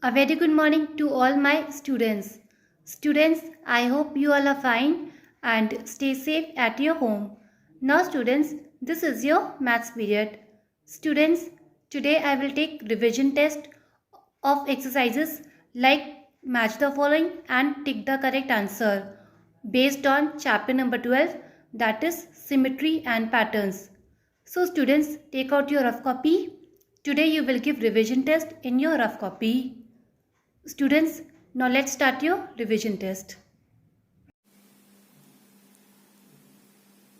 A very good morning to all my students. Students, I hope you all are fine and stay safe at your home. Now students, this is your maths period. Students, today I will take revision test of exercises like match the following and tick the correct answer based on chapter number 12, that is symmetry and patterns. So students, take out your rough copy. Today you will give revision test in your rough copy. Students, now let's start your revision test.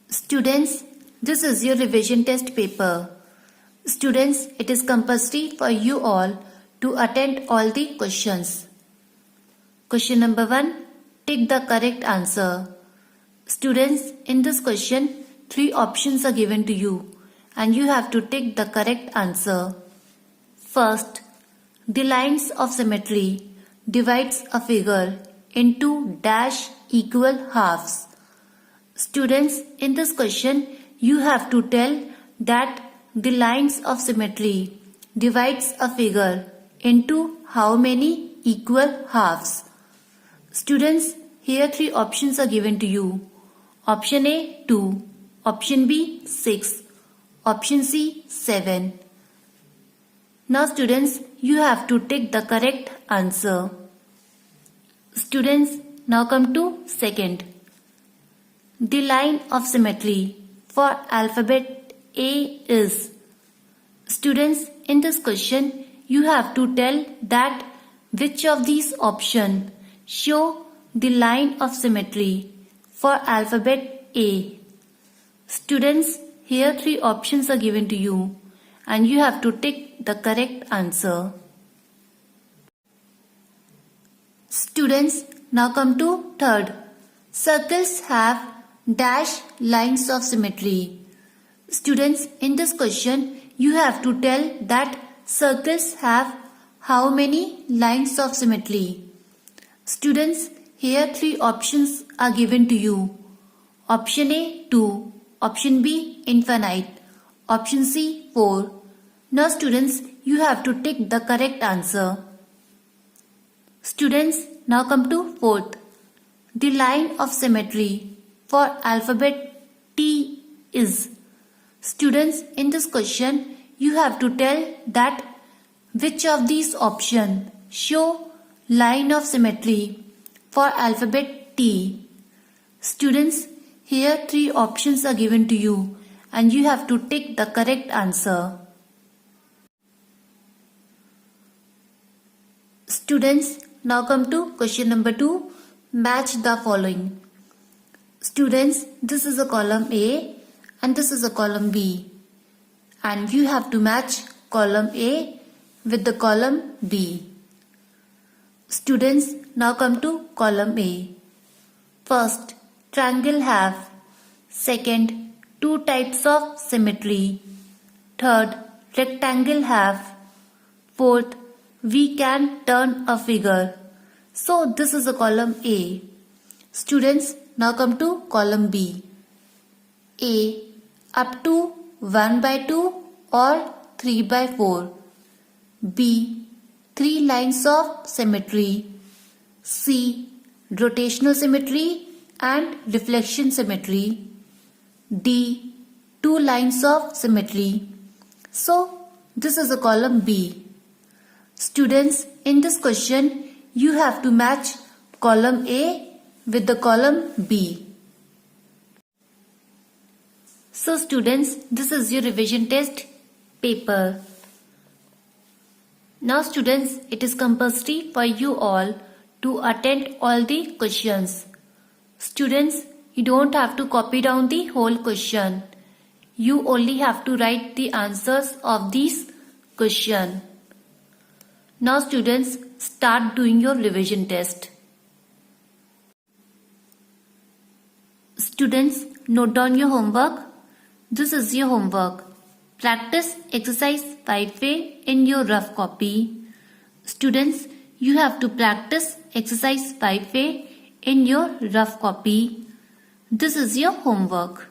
Students, this is your revision test paper. Students, it is compulsory for you all to attend all the questions. Question number 1, tick the correct answer. Students, in this question, 3 options are given to you and you have to tick the correct answer. First, the lines of symmetry divides a figure into dash equal halves. Students, in this question, you have to tell that the lines of symmetry divides a figure into how many equal halves. Students, here 3 options are given to you. Option A 2, option B 6, option C 7. Now students, you have to tick the correct answer. Students, now come to second. The line of symmetry for alphabet A is. Students, in this question, you have to tell that which of these options show the line of symmetry for alphabet A. Students, here 3 options are given to you and you have to tick the correct answer. Students, now come to third. Circles have dash lines of symmetry. Students, in this question, you have to tell that circles have how many lines of symmetry. Students, here 3 options are given to you. Option A 2, option B infinite, option C 4. Now students, you have to tick the correct answer. Students, now come to fourth. The line of symmetry for alphabet T is. Students, in this question, you have to tell that which of these options show line of symmetry for alphabet T. Students, here 3 options are given to you and you have to tick the correct answer. Students, now come to question number 2, match the following. Students, this is a column A and this is a column B and you have to match column A with the column B. Students, now come to column A. First, triangle have. Second, 2 types of symmetry. Third, rectangle have. Fourth, we can turn a figure. So this is a column A. Students, now come to column B. A, up to 1 by 2 or 3 by 4. B, 3 lines of symmetry. C, rotational symmetry and reflection symmetry. D, 2 lines of symmetry. So this is a column B. Students, in this question, you have to match column A with the column B. So students, this is your revision test paper. Now students, it is compulsory for you all to attend all the questions. Students, you don't have to copy down the whole question. You only have to write the answers of these questions. Now students, start doing your revision test. Students, note down your homework. This is your homework. Practice exercise 5A in your rough copy. Students, you have to practice exercise 5A in your rough copy. This is your homework.